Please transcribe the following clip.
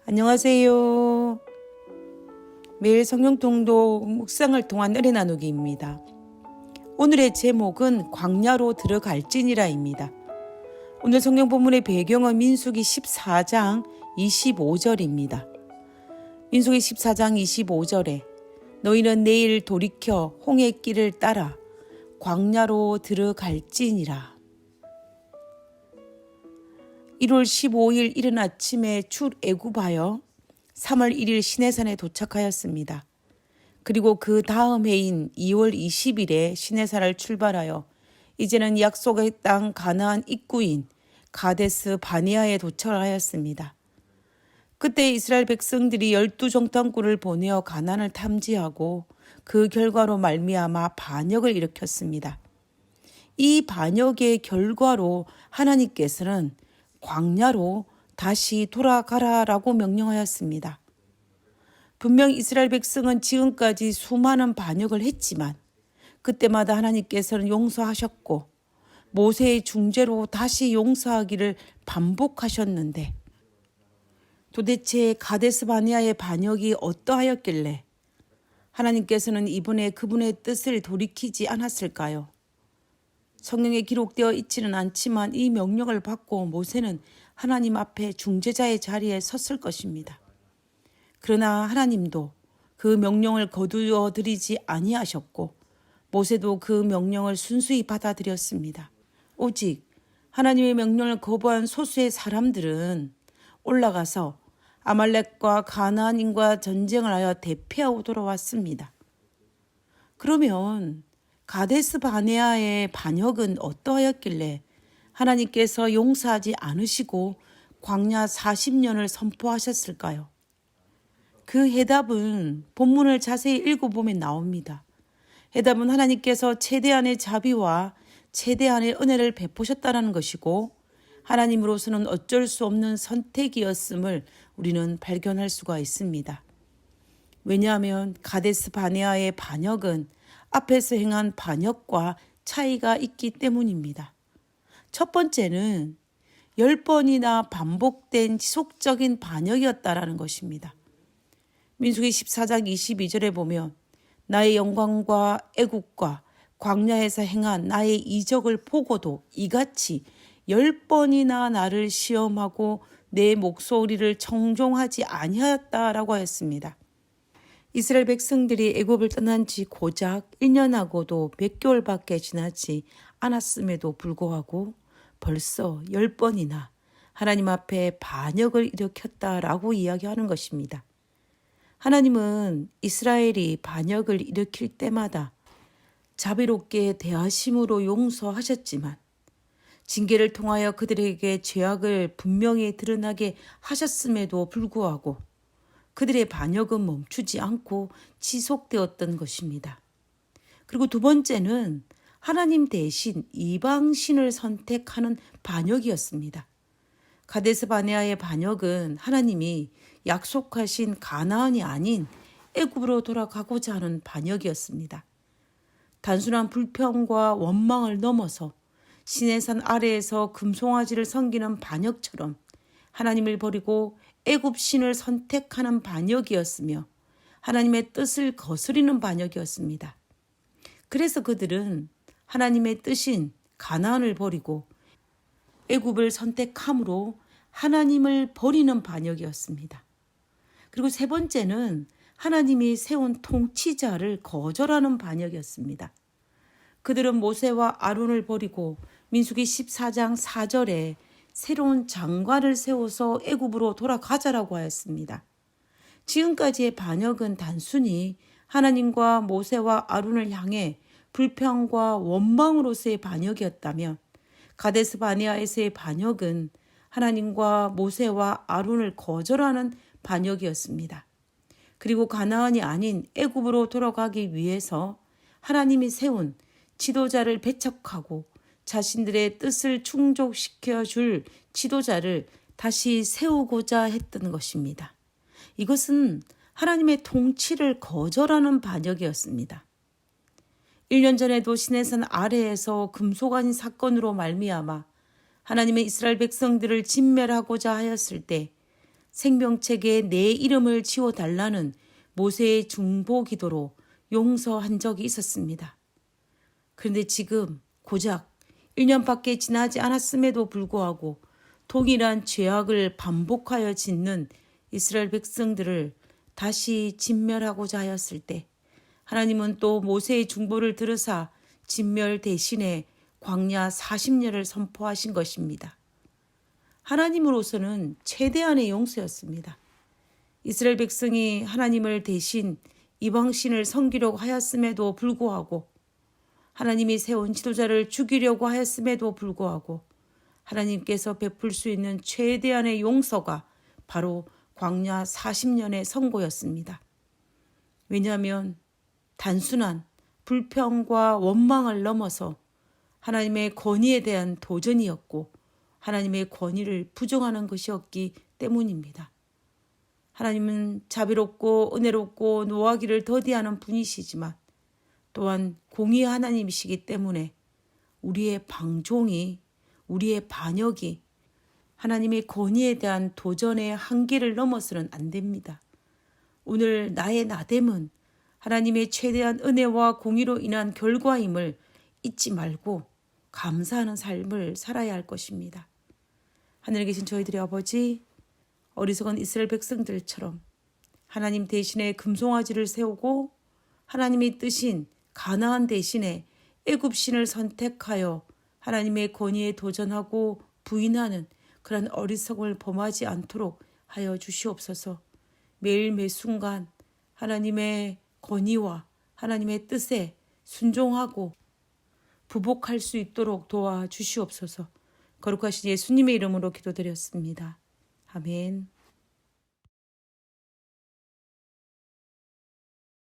안녕하세요. 매일 성경 통독 묵상을 통한 은혜 나누기입니다. 오늘의 제목은 광야로 들어갈지니라입니다. 오늘 성경 본문의 배경은 민수기 14장 25절입니다. 민수기 14장 25절에 너희는 내일 돌이켜 홍해 길을 따라 광야로 들어갈지니라. 1월 15일 이른 아침에 출애굽하여 3월 1일 시내산에 도착하였습니다. 그리고 그 다음 해인 2월 20일에 시내산을 출발하여 이제는 약속의 땅 가나안 입구인 가데스 바네아에 도착하였습니다. 그때 이스라엘 백성들이 12정탐꾼을 보내어 가나안을 탐지하고 그 결과로 말미암아 반역을 일으켰습니다. 이 반역의 결과로 하나님께서는 광야로 다시 돌아가라라고 명령하였습니다. 분명 이스라엘 백성은 지금까지 수많은 반역을 했지만 그때마다 하나님께서는 용서하셨고 모세의 중재로 다시 용서하기를 반복하셨는데 도대체 가데스 바네아의 반역이 어떠하였길래 하나님께서는 이번에 그분의 뜻을 돌이키지 않았을까요? 성경에 기록되어 있지는 않지만 이 명령을 받고 모세는 하나님 앞에 중재자의 자리에 섰을 것입니다. 그러나 하나님도 그 명령을 거두어 드리지 아니하셨고 모세도 그 명령을 순수히 받아들였습니다. 오직 하나님의 명령을 거부한 소수의 사람들은 올라가서 아말렉과 가나안인과 전쟁을 하여 대패하고 돌아왔습니다. 그러면 가데스 바네아의 반역은 어떠하였길래 하나님께서 용서하지 않으시고 광야 40년을 선포하셨을까요? 그 해답은 본문을 자세히 읽어보면 나옵니다. 해답은 하나님께서 최대한의 자비와 최대한의 은혜를 베푸셨다는 것이고 하나님으로서는 어쩔 수 없는 선택이었음을 우리는 발견할 수가 있습니다. 왜냐하면 가데스 바네아의 반역은 앞에서 행한 반역과 차이가 있기 때문입니다. 첫 번째는 10번이나 반복된 지속적인 반역이었다라는 것입니다. 민수기 14장 22절에 보면 나의 영광과 애국과 광야에서 행한 나의 이적을 보고도 이같이 10번이나 나를 시험하고 내 목소리를 청종하지 아니하였다라고 하였습니다. 이스라엘 백성들이 애굽을 떠난 지 고작 1년하고도 몇 개월밖에 지나지 않았음에도 불구하고 벌써 10번이나 하나님 앞에 반역을 일으켰다라고 이야기하는 것입니다. 하나님은 이스라엘이 반역을 일으킬 때마다 자비롭게 대하심으로 용서하셨지만 징계를 통하여 그들에게 죄악을 분명히 드러나게 하셨음에도 불구하고 그들의 반역은 멈추지 않고 지속되었던 것입니다. 그리고 두 번째는 하나님 대신 이방신을 선택하는 반역이었습니다. 가데스 바네아의 반역은 하나님이 약속하신 가나안이 아닌 애굽으로 돌아가고자 하는 반역이었습니다. 단순한 불평과 원망을 넘어서 시내산 아래에서 금송아지를 섬기는 반역처럼 하나님을 버리고 애굽 신을 선택하는 반역이었으며 하나님의 뜻을 거스리는 반역이었습니다. 그래서 그들은 하나님의 뜻인 가나안을 버리고 애굽을 선택함으로 하나님을 버리는 반역이었습니다. 그리고 세 번째는 하나님이 세운 통치자를 거절하는 반역이었습니다. 그들은 모세와 아론을 버리고 민수기 14장 4절에 새로운 장관을 세워서 애굽으로 돌아가자라고 하였습니다. 지금까지의 반역은 단순히 하나님과 모세와 아론을 향해 불평과 원망으로서의 반역이었다면 가데스 바네아에서의 반역은 하나님과 모세와 아론을 거절하는 반역이었습니다. 그리고 가나안이 아닌 애굽으로 돌아가기 위해서 하나님이 세운 지도자를 배척하고 자신들의 뜻을 충족시켜 줄 지도자를 다시 세우고자 했던 것입니다. 이것은 하나님의 통치를 거절하는 반역이었습니다. 1년 전에도 시내산 아래에서 금속아닌 사건으로 말미암아 하나님의 이스라엘 백성들을 진멸하고자 하였을 때 생명책에 내 이름을 지워달라는 모세의 중보 기도로 용서한 적이 있었습니다. 그런데 지금 고작 1년밖에 지나지 않았음에도 불구하고 동일한 죄악을 반복하여 짓는 이스라엘 백성들을 다시 진멸하고자 하였을 때 하나님은 또 모세의 중보를 들으사 진멸 대신에 광야 40년을 선포하신 것입니다. 하나님으로서는 최대한의 용서였습니다. 이스라엘 백성이 하나님을 대신 이방신을 섬기려고 하였음에도 불구하고 하나님이 세운 지도자를 죽이려고 하였음에도 불구하고 하나님께서 베풀 수 있는 최대한의 용서가 바로 광야 40년의 선고였습니다. 왜냐하면 단순한 불평과 원망을 넘어서 하나님의 권위에 대한 도전이었고 하나님의 권위를 부정하는 것이었기 때문입니다. 하나님은 자비롭고 은혜롭고 노하기를 더디하는 분이시지만 또한 공의의 하나님이시기 때문에 우리의 방종이, 우리의 반역이 하나님의 권위에 대한 도전의 한계를 넘어서는 안 됩니다. 오늘 나의 나됨은 하나님의 최대한 은혜와 공의로 인한 결과임을 잊지 말고 감사하는 삶을 살아야 할 것입니다. 하늘에 계신 저희들의 아버지, 어리석은 이스라엘 백성들처럼 하나님 대신에 금송아지를 세우고 하나님의 뜻인 가나안 대신에 애굽신을 선택하여 하나님의 권위에 도전하고 부인하는 그런 어리석음을 범하지 않도록 하여 주시옵소서. 매일 매순간 하나님의 권위와 하나님의 뜻에 순종하고 부복할 수 있도록 도와주시옵소서. 거룩하신 예수님의 이름으로 기도드렸습니다. 아멘.